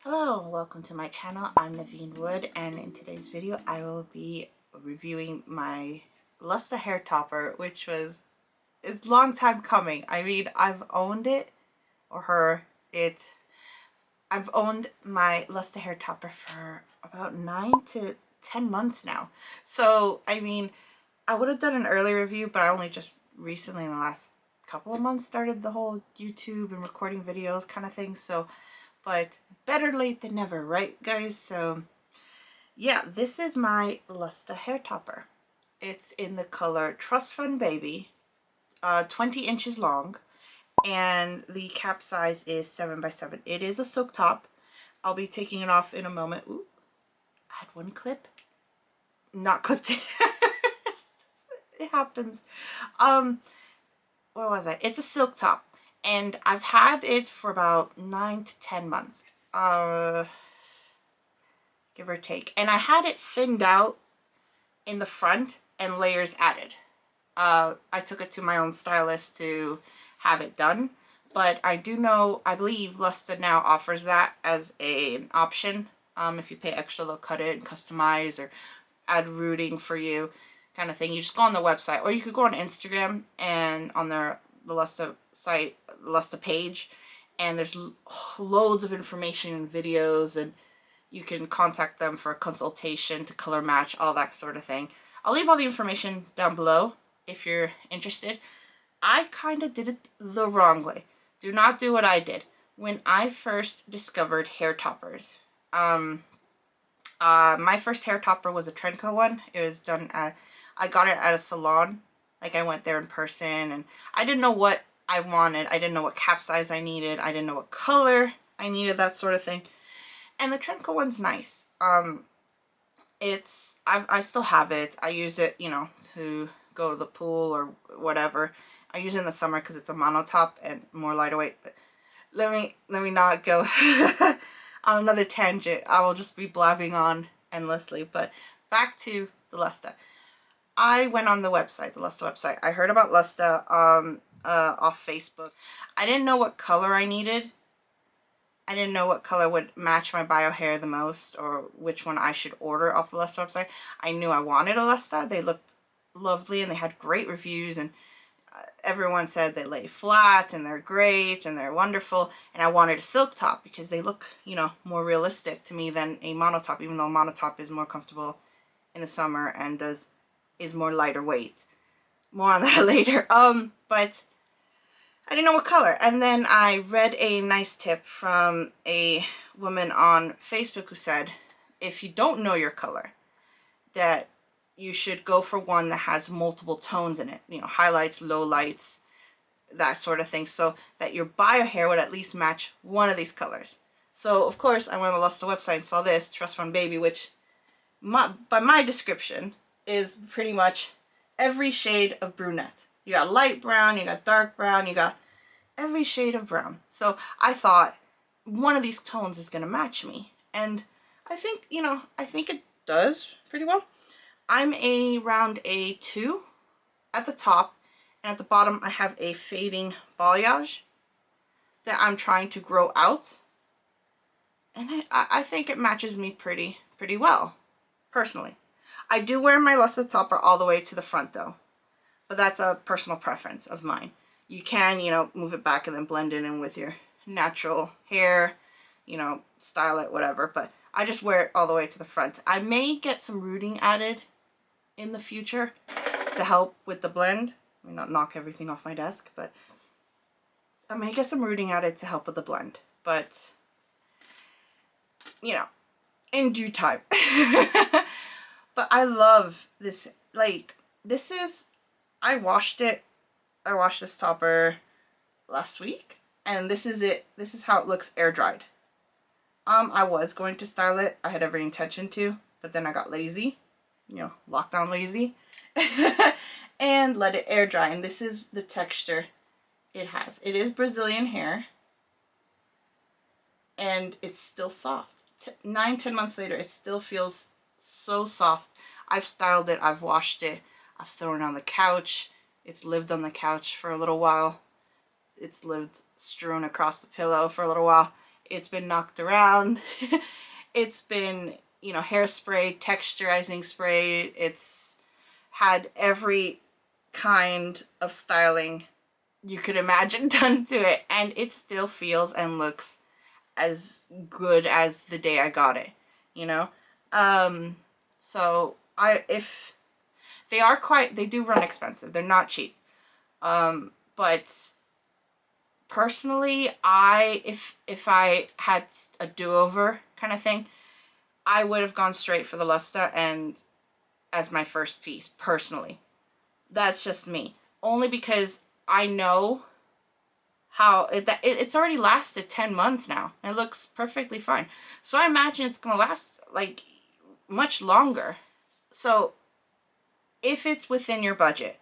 Hello, welcome to my channel. I'm Neveen Wood, and in today's video I will be reviewing my Lusta Hair Topper, which is a long time coming. I mean, I've owned it, or her, I've owned my Lusta Hair Topper for about 9 to 10 months now. So, I mean, I would have done an early review, but I only just recently in the last couple of months started the whole YouTube and recording videos kind of thing. So, but better late than never, right guys? So yeah, this is my Lusta Hair Topper. It's in the color Trust Fund Baby, 20 inches long, and the cap size is 7x7. It is a silk top. I'll be taking it off in a moment. Ooh, I had one clip not clipped. It happens. What was I? It's a silk top, and I've had it for about 9 to 10 months. Give or take. And I had it thinned out in the front and layers added. I took it to my own stylist to have it done, but I do know, I believe Lusta now offers that as an option. If you pay extra, they'll cut it and customize or add rooting for you, kind of thing. You just go on the website, or you could go on Instagram and on the Lusta site, Lusta page, and there's loads of information and videos, and you can contact them for a consultation to color match, all that sort of thing. I'll leave all the information down below if you're interested. I kind of did it the wrong way. Do not do what I did. When I first discovered hair toppers, my first hair topper was a Trenco one. It was done at, I got it at a salon. Like, I went there in person, and I didn't know what I wanted. I didn't know what cap size I needed. I didn't know what color I needed, that sort of thing. And the Trenco one's nice. I still have it. I use it, you know, to go to the pool or whatever. I use it in the summer because it's a mono top and more lighter weight. But let me not go on another tangent. I will just be blabbing on endlessly. But back to the Lusta. I went on the website, the Lusta website. I heard about Lusta off Facebook. I didn't know what color I needed. I didn't know what color would match my bio hair the most, or which one I should order off the Lusta website. I knew I wanted a Lusta. They looked lovely and they had great reviews, and everyone said they lay flat and they're great and they're wonderful. And I wanted a silk top because they look, you know, more realistic to me than a monotop, even though a monotop is more comfortable in the summer and is more lighter weight. More on that later. But I didn't know what color. And then I read a nice tip from a woman on Facebook who said, if you don't know your color, that you should go for one that has multiple tones in it. You know, highlights, lowlights, that sort of thing, so that your bio hair would at least match one of these colors. So, of course, I went on the Lusta website and saw this, Trust Fund Baby, which, by my description, is pretty much every shade of brunette. You got light brown, you got dark brown, you got every shade of brown. So I thought one of these tones is going to match me. And I think, you know, I think it does pretty well. I'm around a 2 at the top, and at the bottom I have a fading balayage that I'm trying to grow out. And I think it matches me pretty well, personally. I do wear my Lusta topper all the way to the front though, but that's a personal preference of mine. You can, you know, move it back and then blend it in with your natural hair, you know, style it, whatever, but I just wear it all the way to the front. I may get some rooting added in the future to help with the blend. I mean, not knock everything off my desk, but I may get some rooting added to help with the blend, but, you know, in due time. But I love this, like, this is, I washed this topper last week, and this is it. This is how it looks air dried. I was going to style it. I had every intention to, but then I got lazy, you know, lockdown lazy, and let it air dry. And this is the texture it has. It is Brazilian hair, and it's still soft. 9-10 months later, it still feels so soft. I've styled it, I've washed it, I've thrown it on the couch. It's lived on the couch for a little while. It's lived strewn across the pillow for a little while. it's been knocked around. It's been, you know, hairspray, texturizing spray. It's had every kind of styling you could imagine done to it, and it still feels and looks as good as the day I got it, you know? So if they do run expensive. They're not cheap. But personally, if I had a do-over kind of thing, I would have gone straight for the Lusta and as my first piece, personally. That's just me. Only because I know how it's already lasted 10 months now. It looks perfectly fine. So I imagine it's going to last like much longer. So if it's within your budget,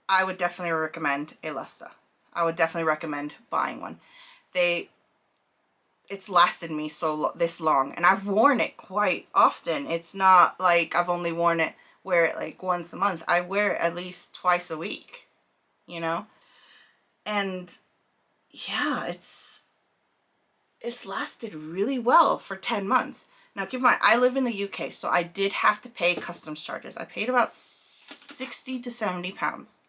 I would definitely recommend a Lusta. I would definitely recommend buying one. It's lasted me this long, and I've worn it quite often. It's not like I've only wear it like once a month. I wear it at least twice a week, you know? And yeah, it's lasted really well for 10 months. Now keep in mind, I live in the UK, so I did have to pay customs charges. I paid about 60 to 70 pounds.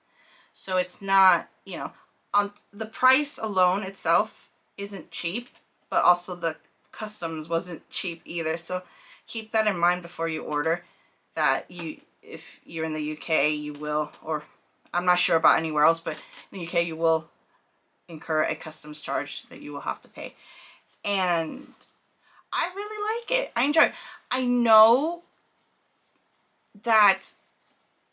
So it's not, you know, on the price alone itself isn't cheap, but also the customs wasn't cheap either. So keep that in mind before you order, that if you're in the UK, you will, or I'm not sure about anywhere else, but in the UK you will incur a customs charge that you will have to pay. And I really like it. I enjoy it. I know that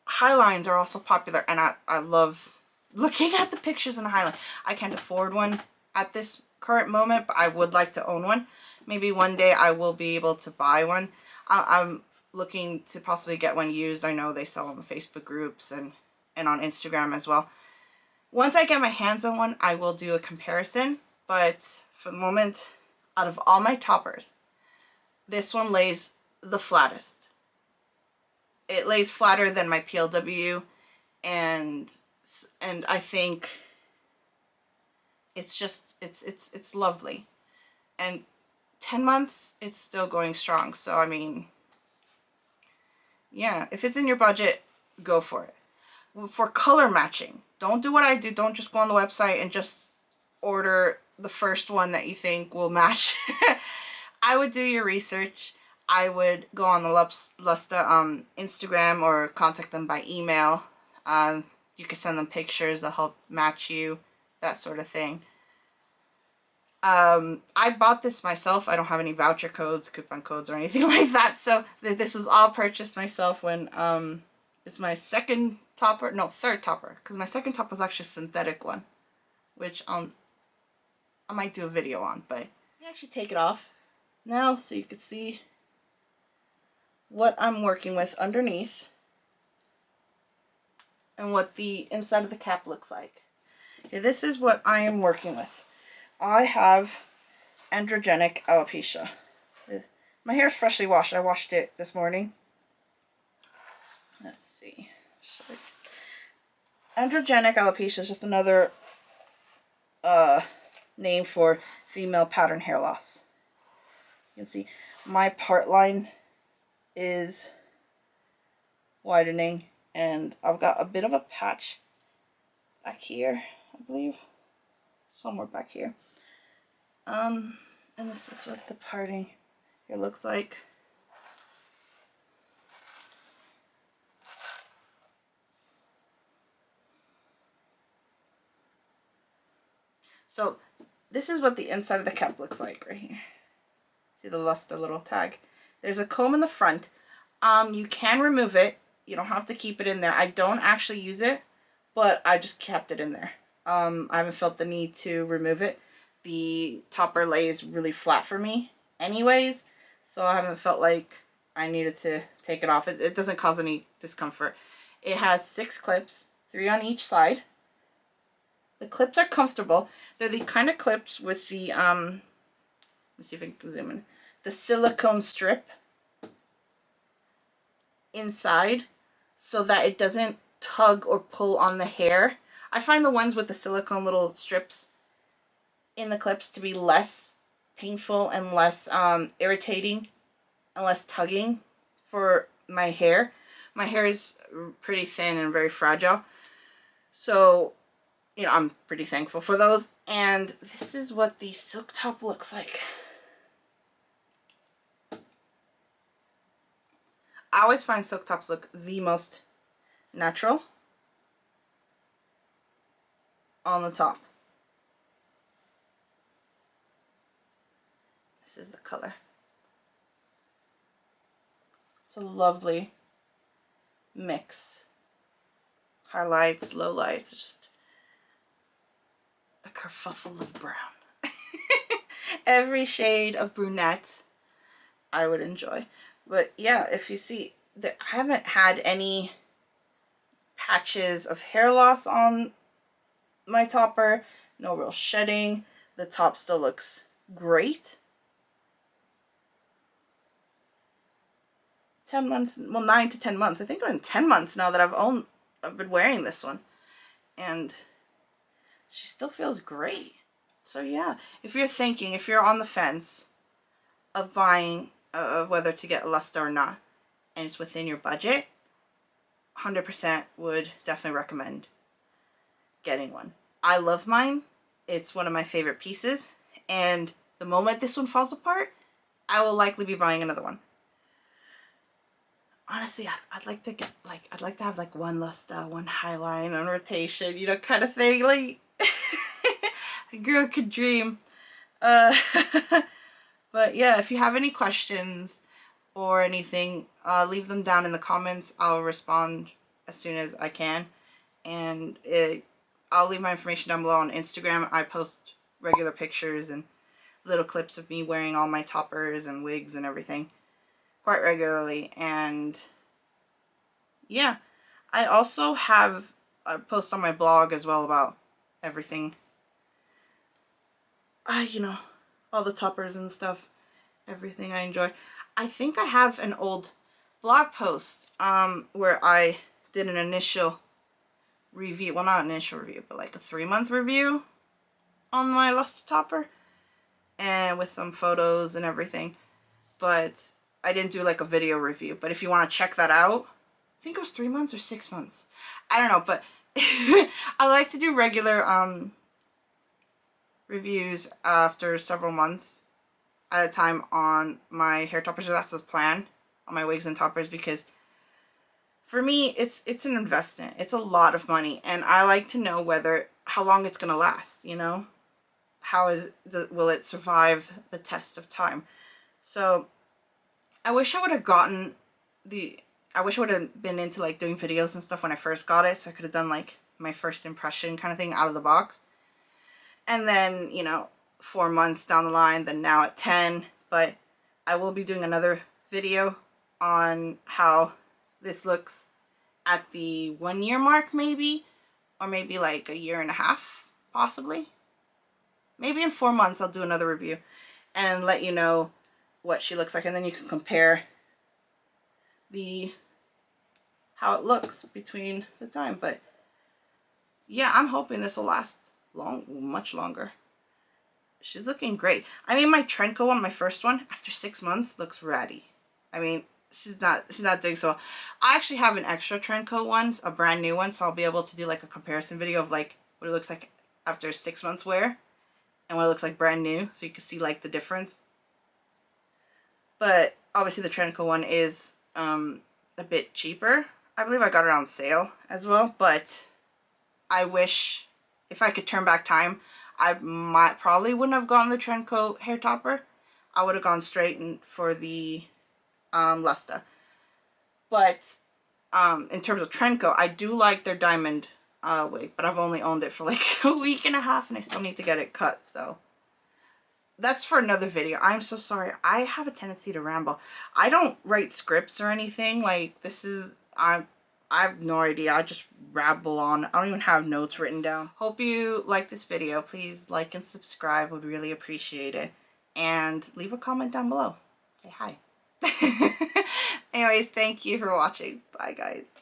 highlines are also popular, and I love looking at the pictures in a highline. I can't afford one at this current moment, but I would like to own one. Maybe one day I will be able to buy one. I'm looking to possibly get one used. I know they sell on the Facebook groups and on Instagram as well. Once I get my hands on one, I will do a comparison, but for the moment, out of all my toppers, this one lays the flattest. It lays flatter than my PLW, and I think it's just, it's lovely. And 10 months, it's still going strong. So, I mean, yeah, if it's in your budget, go for it. For color matching, don't do what I do. Don't just go on the website and just order the first one that you think will match. I would do your research. I would go on the Lusta Instagram or contact them by email. You can send them pictures that help match you, that sort of thing. I bought this myself. I don't have any voucher codes, coupon codes, or anything like that. So this was all purchased myself when it's my third topper, because my second top was actually a synthetic one, which I might do a video on. But I actually take it off now so you could see what I'm working with underneath and what the inside of the cap looks like. Okay, this is what I am working with. I have androgenic alopecia. My hair is freshly washed. I washed it this morning. Let's see. Androgenic alopecia is just another name for female pattern hair loss. You can see my part line is widening, and I've got a bit of a patch back here, I believe, somewhere back here. And this is what the parting here looks like. So this is what the inside of the cap looks like right here. See the Lusta little tag. There's a comb in the front. You can remove it. You don't have to keep it in there. I don't actually use it, but I just kept it in there. I haven't felt the need to remove it. The topper lays really flat for me anyways, so I haven't felt like I needed to take it off. It doesn't cause any discomfort. It has 6 clips, 3 on each side. The clips are comfortable. They're the kind of clips with the, let's see if I can zoom in, the silicone strip inside so that it doesn't tug or pull on the hair. I find the ones with the silicone little strips in the clips to be less painful and less irritating and less tugging for my hair. My hair is pretty thin and very fragile, so you know, I'm pretty thankful for those. And this is what the silk top looks like. I always find silk tops look the most natural on the top. This is the color. It's a lovely mix. Highlights, lowlights, just a kerfuffle of brown. Every shade of brunette I would enjoy. But yeah, if you see, I haven't had any patches of hair loss on my topper. No real shedding. The top still looks great. 10 months, well, 9 to 10 months. I think I'm in 10 months now that I've been wearing this one. And she still feels great. So yeah, if you're on the fence of buying, whether to get a Lusta or not, and it's within your budget, 100% would definitely recommend getting one. I love mine. It's one of my favorite pieces, and the moment this one falls apart, I will likely be buying another one. Honestly, I'd like to get, like, I'd like to have like one Lusta, one highline on rotation, you know, kind of thing. Like, a girl could dream. But yeah, if you have any questions or anything, leave them down in the comments. I'll respond as soon as I can. And I'll leave my information down below on Instagram. I post regular pictures and little clips of me wearing all my toppers and wigs and everything quite regularly. And yeah, I also have a post on my blog as well about everything. You know, all the toppers and stuff, everything I enjoy. I think I have an old blog post where I did an initial review, well, not an initial review, but like a 3-month review on my Lusta topper, and with some photos and everything. But I didn't do like a video review. But if you want to check that out, I think it was 3 months or 6 months, I don't know. But I like to do regular reviews after several months at a time on my hair toppers. So that's the plan on my wigs and toppers, because for me it's an investment. It's a lot of money, and I like to know how long it's gonna last, you know? Will it survive the test of time? So I wish I would have been into like doing videos and stuff when I first got it, so I could have done like my first impression kind of thing out of the box. And then, you know, 4 months down the line, then now at 10. But I will be doing another video on how this looks at the 1 year mark, maybe, or maybe like 1.5 years, possibly. Maybe in 4 months I'll do another review and let you know what she looks like, and then you can compare how it looks between the time. But yeah, I'm hoping this will last much longer. She's looking great. I mean, my Trenco one, my first one, after 6 months, looks ratty. I mean, she's not doing so well. I actually have an extra Trenco one, a brand new one, so I'll be able to do like a comparison video of like what it looks like after 6 months wear and what it looks like brand new, so you can see like the difference. But obviously the Trenco one is a bit cheaper. I believe I got it on sale as well, but I wish if I could turn back time, I probably wouldn't have gotten the Trenco hair topper. I would have gone straight for the Lusta. But in terms of Trenco, I do like their diamond wig, but I've only owned it for like 1.5 weeks and I still need to get it cut. So that's for another video. I'm so sorry. I have a tendency to ramble. I don't write scripts or anything. Like, I have no idea. I just rabble on. I don't even have notes written down. Hope you like this video. Please like and subscribe. Would really appreciate it. And leave a comment down below. Say hi. Anyways, thank you for watching. Bye, guys.